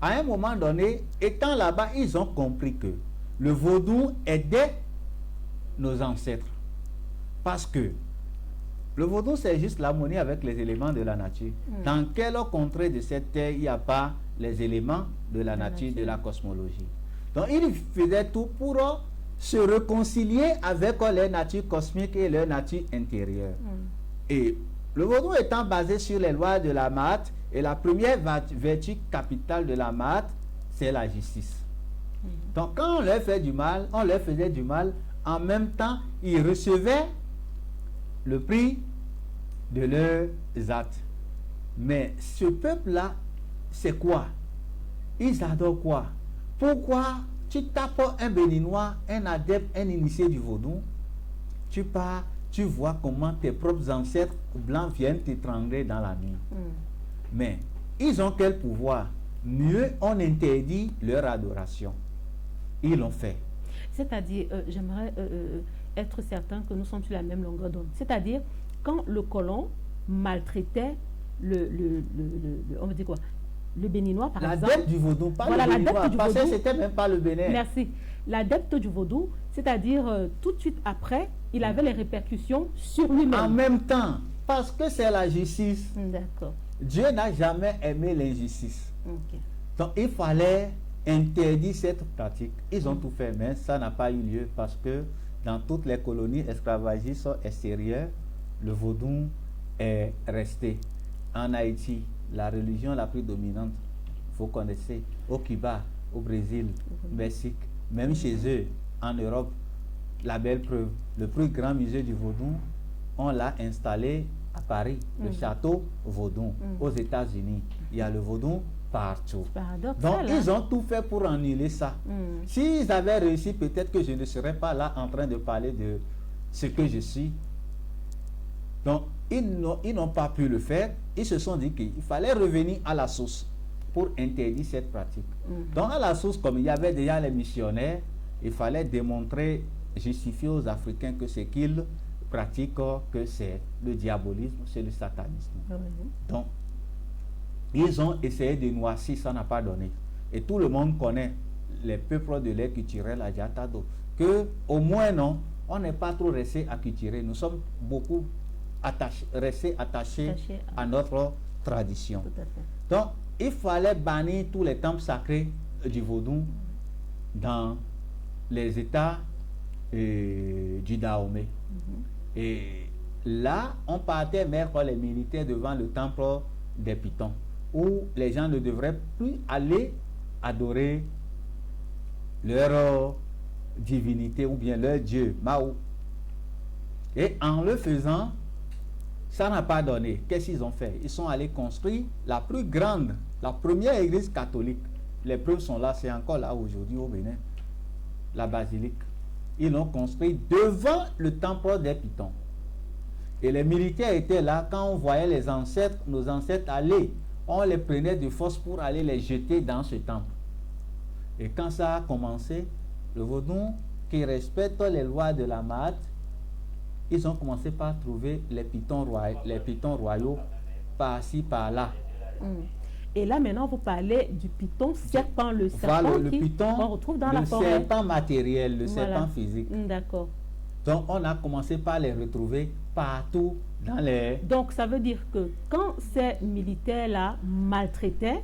À un moment donné, étant là-bas, ils ont compris que le vaudou aidait nos ancêtres. Parce que le vaudou, c'est juste l'harmonie avec les éléments de la nature. Dans quelle contrée de cette terre, il n'y a pas les éléments de la nature, de la cosmologie. Donc, ils faisaient tout pour se réconcilier avec leur nature cosmique et leur nature intérieure. Et le vaudou étant basé sur les lois de la Mahat, et la première vertu capitale de la Mahat, c'est la justice. Donc, quand on leur fait du mal, on leur faisait du mal, en même temps, ils recevaient le prix de leurs actes. Mais ce peuple-là, c'est quoi? Ils adorent quoi? Pourquoi tu tapes un béninois, un adepte, un initié du vaudou, tu pars, tu vois comment tes propres ancêtres blancs viennent t'étrangler dans la nuit. Mais ils ont quel pouvoir? Mieux, on interdit leur adoration. Ils l'ont fait. C'est-à-dire, j'aimerais être certain que nous sommes sur la même longueur d'onde. C'est-à-dire, quand le colon maltraitait on veut dire quoi? Le béninois, par exemple. L'adepte du vaudou, pas le béninois, parce que c'était même pas le Bénin. Merci. L'adepte du vaudou, c'est-à-dire tout de suite après, il avait les répercussions sur lui-même. En même temps, parce que c'est la justice. D'accord. Dieu n'a jamais aimé l'injustice. Donc il fallait interdire cette pratique. Ils ont tout fait, mais ça n'a pas eu lieu parce que dans toutes les colonies esclavagistes extérieures, le vaudou est resté. En Haïti, la religion la plus dominante, vous connaissez, au Cuba, au Brésil, au Mexique, même chez eux, en Europe, la belle preuve, le plus grand musée du vaudou, on l'a installé à Paris, le château vaudou. Aux États-Unis, il y a le vaudou partout. Donc, ils ont tout fait pour annuler ça. S'ils avaient réussi, peut-être que je ne serais pas là en train de parler de ce que je suis. Donc, ils n'ont pas pu le faire. Ils se sont dit qu'il fallait revenir à la source pour interdire cette pratique. Donc, à la source, comme il y avait déjà les missionnaires, il fallait démontrer, justifier aux Africains que ce qu'ils pratiquent, que c'est le diabolisme, c'est le satanisme. Donc, ils ont essayé de noircir, ça n'a pas donné. Et tout le monde connaît les peuples de l'air culturel à Diatado, que au moins non, on n'est pas trop resté à culturer. Nous sommes beaucoup restés attachés à notre tradition. Donc, il fallait bannir tous les temples sacrés du vaudou dans les États du Dahomey. Et là, on partait mettre les militaires devant le temple des Pitons, où les gens ne devraient plus aller adorer leur divinité ou bien leur dieu, Mao. Et en le faisant, ça n'a pas donné. Qu'est-ce qu'ils ont fait? Ils sont allés construire la plus grande, la première église catholique. Les preuves sont là, c'est encore là aujourd'hui au Bénin. La basilique. Ils l'ont construit devant le temple des Pitons. Et les militaires étaient là quand on voyait les ancêtres, nos ancêtres aller. On les prenait de force pour aller les jeter dans ce temple. Et quand ça a commencé, le vaudou qui respecte les lois de la Mahat, ils ont commencé par trouver les pitons royaux par-ci, par-là. Et là, maintenant, vous parlez du python serpent, le serpent Voilà, le qui python, on retrouve dans la le forêt. serpent matériel, le Voilà. serpent physique. D'accord. Donc, on a commencé par les retrouver partout dans les... Donc, ça veut dire que quand ces militaires-là maltraitaient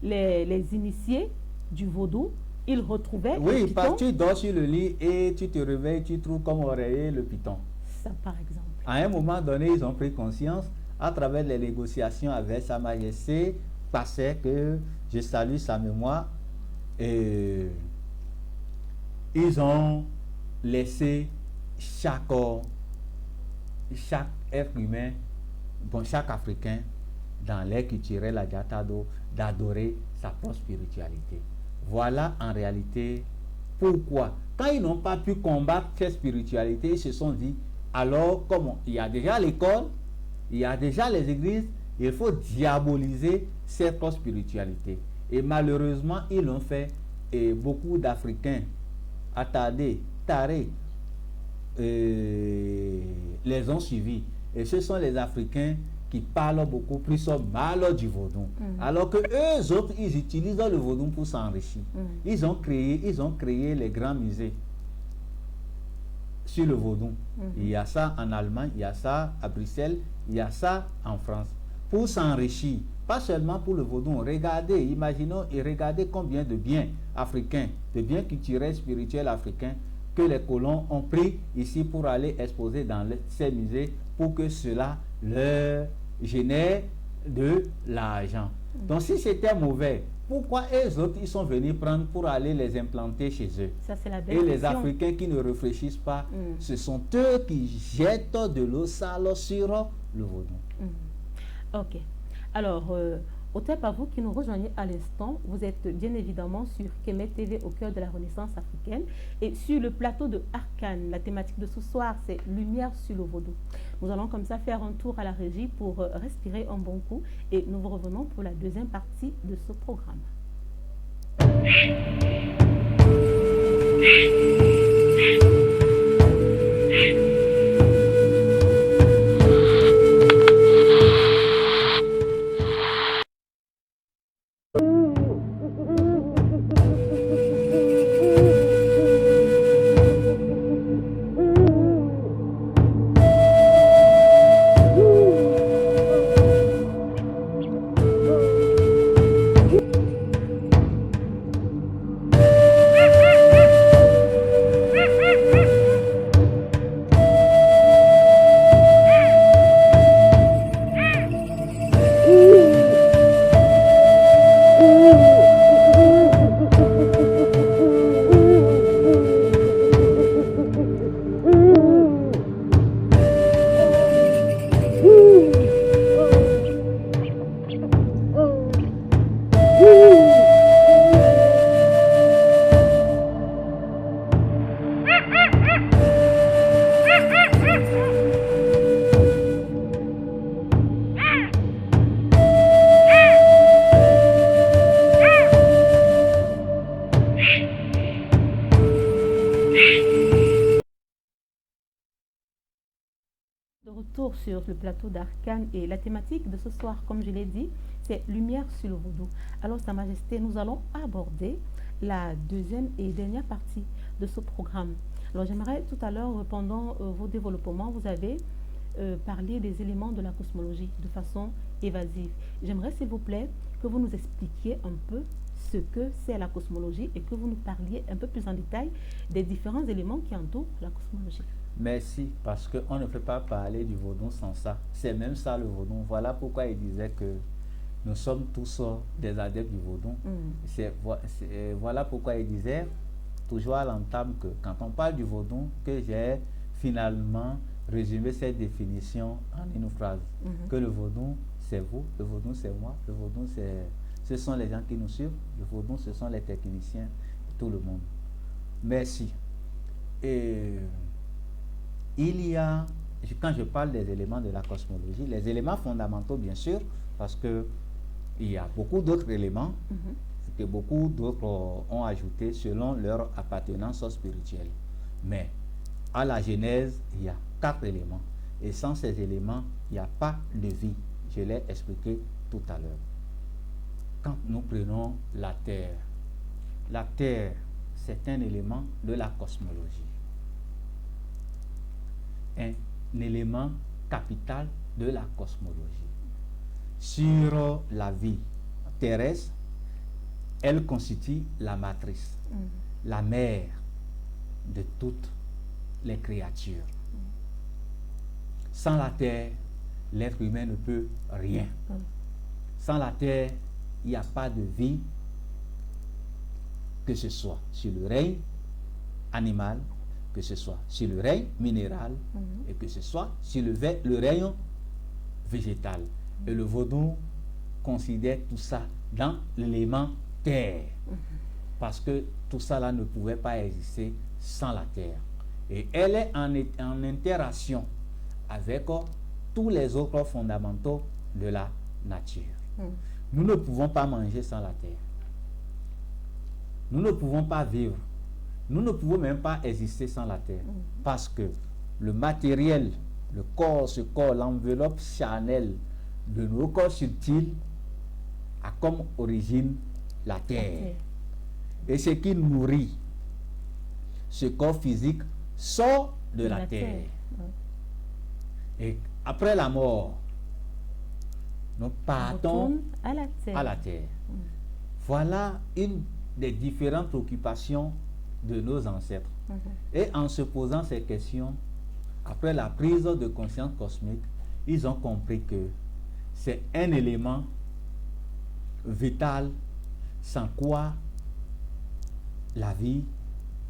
les initiés du vaudou, ils retrouvaient le Oui, python. parce que tu dors sur le lit et tu te réveilles, tu trouves comme oreiller le python. Ça, par exemple. À un moment donné, ils ont pris conscience, à travers les négociations avec Sa Majesté, passait que, je salue sa mémoire, et ils ont laissé chaque être humain, bon, chaque Africain, dans l'air culturel à Diatado, d'adorer sa propre spiritualité. Voilà en réalité pourquoi. Quand ils n'ont pas pu combattre cette spiritualité, ils se sont dit, alors comment? Il y a déjà l'école, il y a déjà les églises, il faut diaboliser cette propre spiritualité. Et malheureusement, ils l'ont fait, et beaucoup d'Africains attardés, tarés, les ont suivis. Et ce sont les Africains qui parlent beaucoup plus mal du vaudou. Alors que eux autres, ils utilisent le vaudou pour s'enrichir. Ils ont créé les grands musées sur le vaudou. Il y a ça en Allemagne, il y a ça à Bruxelles, il y a ça en France. Pour s'enrichir, pas seulement pour le vaudou. Regardez, imaginons et regardez combien de biens africains, de biens culturels, spirituels africains que les colons ont pris ici pour aller exposer dans ces musées pour que cela leur génère de l'argent. Donc si c'était mauvais, pourquoi eux autres ils sont venus prendre pour aller les implanter chez eux? Ça, c'est la belle Et les question. Africains qui ne réfléchissent pas, ce sont eux qui jettent de l'eau sale sur le vaudou. Ok. Alors, autant par vous qui nous rejoignez à l'instant, vous êtes bien évidemment sur Kemet TV au cœur de la Renaissance africaine. Et sur le plateau de Arcane, la thématique de ce soir, c'est Lumière sur le vaudou. Nous allons comme ça faire un tour à la régie pour respirer un bon coup. Et nous vous revenons pour la deuxième partie de ce programme. Retour sur le plateau d'Arcane et la thématique de ce soir, comme je l'ai dit, c'est Lumière sur le vaudou. Alors, Sa Majesté, nous allons aborder la deuxième et dernière partie de ce programme. Alors, j'aimerais tout à l'heure, pendant vos développements, vous avez parlé des éléments de la cosmologie de façon évasive. J'aimerais, s'il vous plaît, que vous nous expliquiez un peu ce que c'est la cosmologie et que vous nous parliez un peu plus en détail des différents éléments qui entourent la cosmologie. Merci, parce qu'on ne peut pas parler du vaudou sans ça. C'est même ça le vaudou. Voilà pourquoi il disait que nous sommes tous des adeptes du vaudou. Voilà pourquoi il disait, toujours à l'entame, que quand on parle du vaudou, que j'ai finalement résumé cette définition en une phrase. Que le vaudou, c'est vous, le vaudou, c'est moi, le vaudou, ce sont les gens qui nous suivent, le vaudou, ce sont les techniciens, tout le monde. Merci. Et il y a, quand je parle des éléments de la cosmologie, les éléments fondamentaux, bien sûr, parce que il y a beaucoup d'autres éléments que beaucoup d'autres ont ajoutés selon leur appartenance spirituelle. Mais à la Genèse, il y a 4 éléments. Et sans ces éléments, il n'y a pas de vie. je l'ai expliqué tout à l'heure. Quand nous prenons la Terre, c'est un élément de la cosmologie, un élément capital de la cosmologie. Sur la vie terrestre, elle constitue la matrice, la mère de toutes les créatures. Sans la Terre, l'être humain ne peut rien. Sans la Terre, il n'y a pas de vie, que ce soit sur le règne animal, que ce soit sur le règne minéral, et que ce soit sur le règne végétal. Et le vaudou considère tout ça dans l'élément terre, parce que tout ça là ne pouvait pas exister sans la terre. Et elle est en interaction avec tous les autres fondamentaux de la nature. Nous ne pouvons pas manger sans la terre. Nous ne pouvons pas vivre. Nous ne pouvons même pas exister sans la terre. Parce que le matériel, le corps, ce corps, l'enveloppe charnelle de nos corps subtils a comme origine la terre. Et ce qui nourrit ce corps physique sort de la terre. Et après la mort, nous partons à la terre. Voilà une des différentes préoccupations de nos ancêtres. Et en se posant ces questions, après la prise de conscience cosmique, ils ont compris que c'est un élément vital sans quoi la vie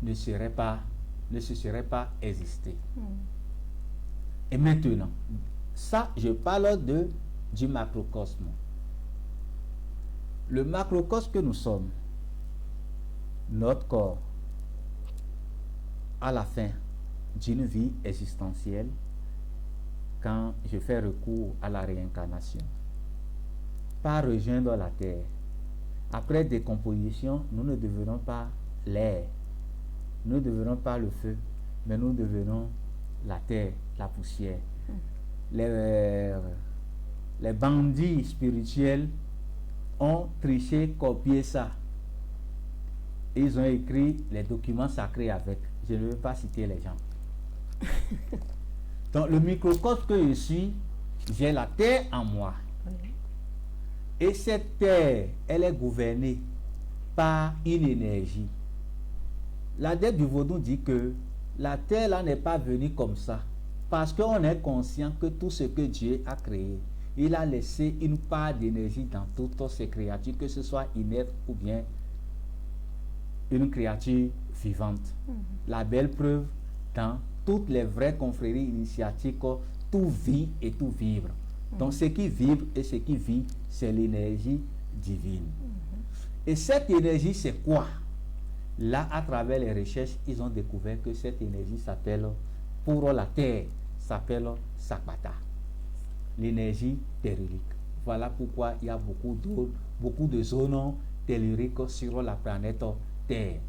ne se serait pas existée. Et maintenant, ça, je parle du macrocosme. Le macrocosme que nous sommes, notre corps, à la fin d'une vie existentielle, quand je fais recours à la réincarnation, par rejoindre la terre. Après décomposition, nous ne devenons pas l'air, nous ne devenons pas le feu, mais nous devenons la terre, la poussière. Les bandits spirituels ont triché, copié ça. Ils ont écrit les documents sacrés avec. Je ne veux pas citer les gens. Donc le microcosme que je suis, j'ai la terre en moi. Et cette terre, elle est gouvernée par une énergie. La dette du vaudou dit que la terre là n'est pas venue comme ça. Parce qu'on est conscient que tout ce que Dieu a créé, il a laissé une part d'énergie dans toutes ces créatures, que ce soit inerte ou bien une créature vivante. La belle preuve, dans toutes les vraies confréries initiatiques, tout vit et tout vibre. Donc ce qui vibre et ce qui vit, c'est l'énergie divine. Et cette énergie, c'est quoi? Là, à travers les recherches, ils ont découvert que cette énergie s'appelle, pour la Terre, s'appelle Sakbata, l'énergie tellurique. Voilà pourquoi il y a beaucoup de zones telluriques sur la planète Terre.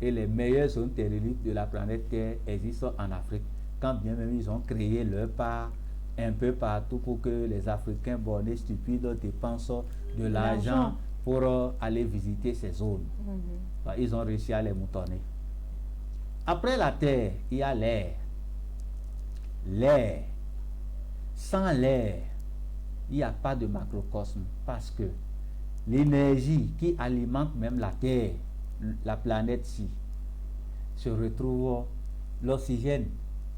Et les meilleures zones telluriques de la planète Terre existent en Afrique. Quand bien même ils ont créé leur part un peu partout pour que les Africains bornés stupides dépensent de l'argent pour aller visiter ces zones. Ils ont réussi à les moutonner. Après la terre, il y a l'air. L'air. Sans l'air, il n'y a pas de macrocosme, parce que l'énergie qui alimente même la terre, la planète-ci, se retrouve, l'oxygène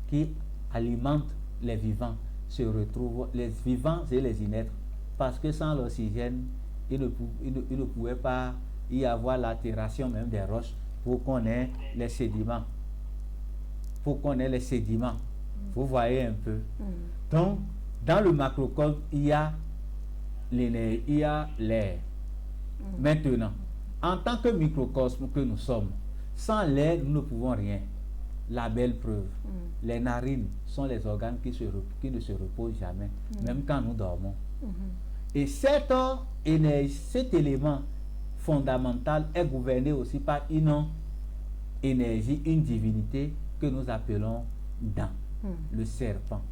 qui alimente les vivants, se retrouve, les vivants et les inertes, parce que sans l'oxygène, il ne pouvait pas y avoir l'altération même des roches pour qu'on ait les sédiments. Vous voyez un peu. Donc, dans le macrocosme, il y a l'air. Maintenant, en tant que microcosme que nous sommes, sans l'air, nous ne pouvons rien. La belle preuve. Les narines sont les organes qui ne se reposent jamais, même quand nous dormons. Et cet élément fondamental est gouverné aussi par une énergie, une divinité que nous appelons Dan, le serpent,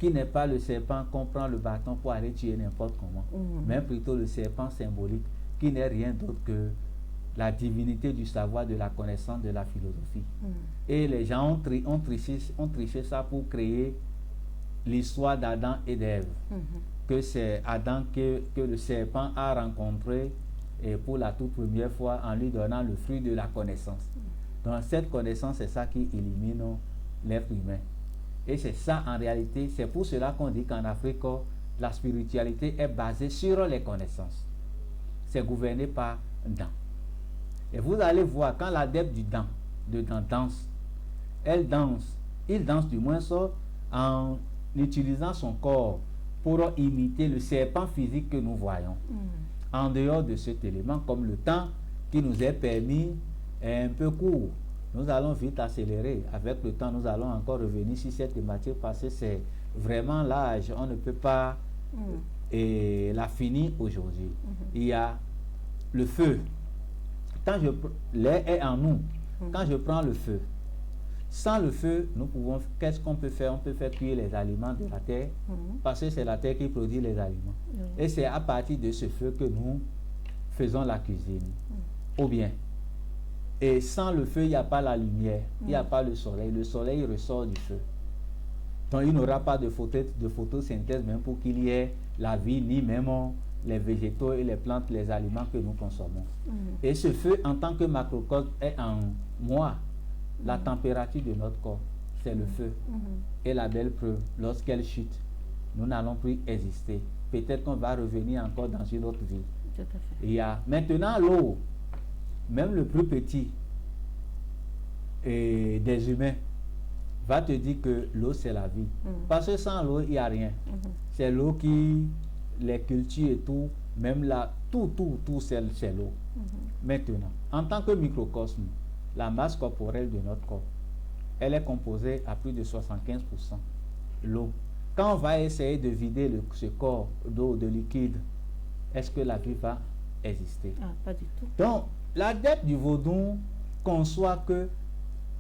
qui n'est pas le serpent qu'on prend le bâton pour aller tuer n'importe comment, mais plutôt le serpent symbolique qui n'est rien d'autre que la divinité du savoir, de la connaissance, de la philosophie. Et les gens ont triché ça pour créer l'histoire d'Adam et d'Ève. Que c'est Adam que le serpent a rencontré et pour la toute première fois en lui donnant le fruit de la connaissance. Donc cette connaissance, c'est ça qui élimine l'être humain. Et c'est ça en réalité, c'est pour cela qu'on dit qu'en Afrique, la spiritualité est basée sur les connaissances. C'est gouverné par Dan. Et vous allez voir, quand l'adepte de Dan danse, il danse du moins ça en utilisant son corps pour imiter le serpent physique que nous voyons. En dehors de cet élément, comme le temps qui nous est permis est un peu court, nous allons vite accélérer. Avec le temps, nous allons encore revenir sur cette thématique parce que c'est vraiment large. On ne peut pas la finir aujourd'hui. Il y a le feu. L'air est en nous. Quand je prends le feu, sans le feu, qu'est-ce qu'on peut faire? On peut faire cuire les aliments de la terre, parce que c'est la terre qui produit les aliments. Et c'est à partir de ce feu que nous faisons la cuisine. Ou bien, et sans le feu, il n'y a pas la lumière, il n'y a pas le soleil. Le soleil ressort du feu. Donc il n'y aura pas de photosynthèse même pour qu'il y ait la vie, ni même les végétaux et les plantes, les aliments que nous consommons. Et ce feu, en tant que macrocosme, est en moi. La température de notre corps, c'est le feu. Et la belle preuve, lorsqu'elle chute, nous n'allons plus exister. Peut-être qu'on va revenir encore dans une autre vie. Tout à fait. Il y a maintenant l'eau, même le plus petit des humains, va te dire que l'eau c'est la vie. Parce que sans l'eau, il n'y a rien. C'est l'eau qui, les cultures et tout, même là, tout c'est l'eau. Maintenant, en tant que microcosme, la masse corporelle de notre corps, elle est composée à plus de 75% l'eau. Quand on va essayer de vider ce corps d'eau, de liquide, est-ce que la vie va exister? Pas du tout. Donc, l'adepte du vaudou conçoit que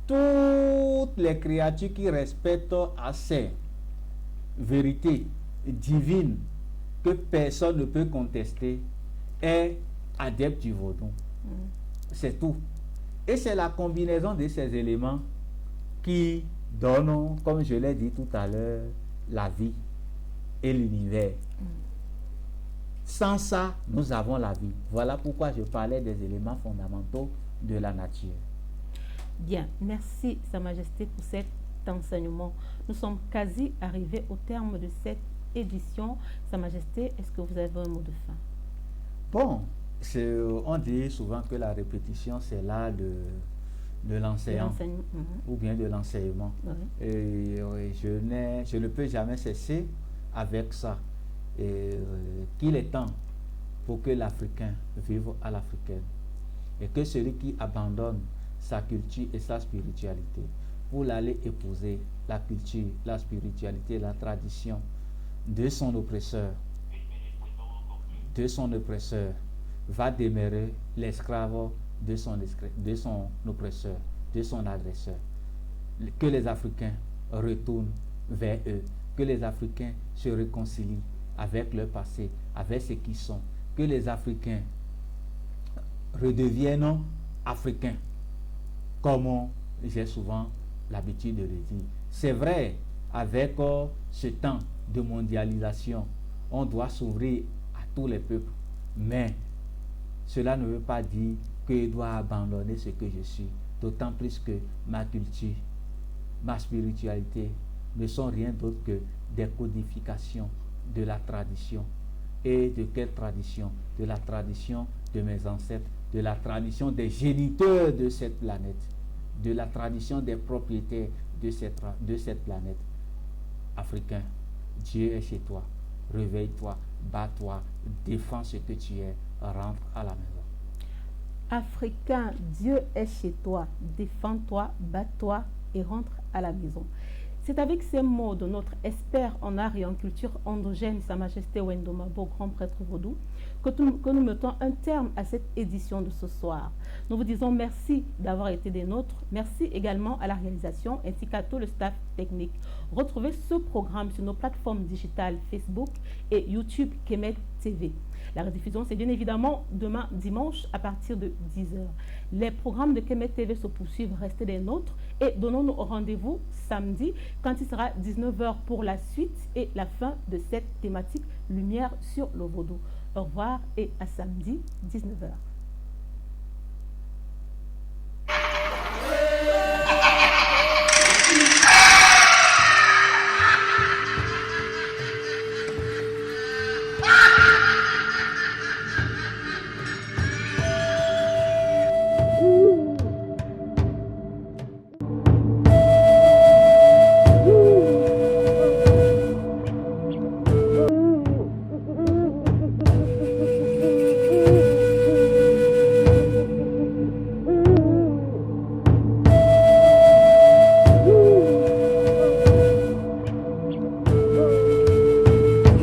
toutes les créatures qui respectent à ces vérités divines que personne ne peut contester est adepte du vaudou. C'est tout. Et c'est la combinaison de ces éléments qui donnent, comme je l'ai dit tout à l'heure, la vie et l'univers. Sans ça, nous avons la vie. Voilà pourquoi je parlais des éléments fondamentaux de la nature. Bien, merci Sa Majesté pour cet enseignement. Nous sommes quasi arrivés au terme de cette édition. Sa Majesté, est-ce que vous avez un mot de fin? Bon, on dit souvent que la répétition, c'est l'art de l'enseignant ou bien de l'enseignement. Et je ne peux jamais cesser avec ça. Qu'il est temps pour que l'Africain vive à l'africaine. Et que celui qui abandonne sa culture et sa spiritualité pour l'aller épouser la culture, la spiritualité, la tradition de son oppresseur, va demeurer l'esclave de son oppresseur, de son agresseur. Que les Africains retournent vers eux, que les Africains se réconcilient avec leur passé, avec ce qu'ils sont, que les Africains redeviennent africains, comme j'ai souvent l'habitude de le dire. C'est vrai, avec ce temps de mondialisation, on doit s'ouvrir à tous les peuples, mais cela ne veut pas dire que je dois abandonner ce que je suis, d'autant plus que ma culture, ma spiritualité ne sont rien d'autre que des codifications de la tradition. Et de quelle tradition? De la tradition de mes ancêtres, de la tradition des géniteurs de cette planète, de la tradition des propriétaires de cette planète. Africain, Dieu est chez toi, réveille-toi, bats-toi, défends ce que tu es, rentre à la maison. Africain, Dieu est chez toi, défends-toi, bats-toi et rentre à la maison. C'est avec ces mots de notre expert en art et en culture endogène, Sa Majesté Wendo Mabo, grand prêtre vaudou, que nous mettons un terme à cette édition de ce soir. Nous vous disons merci d'avoir été des nôtres. Merci également à la réalisation ainsi qu'à tout le staff technique. Retrouvez ce programme sur nos plateformes digitales Facebook et YouTube Kemet TV. La rediffusion, c'est bien évidemment demain dimanche à partir de 10h. Les programmes de Kemet TV se poursuivent, restez des nôtres et donnons-nous rendez-vous samedi quand il sera 19h pour la suite et la fin de cette thématique Lumière sur le vaudou. Au revoir et à samedi 19h.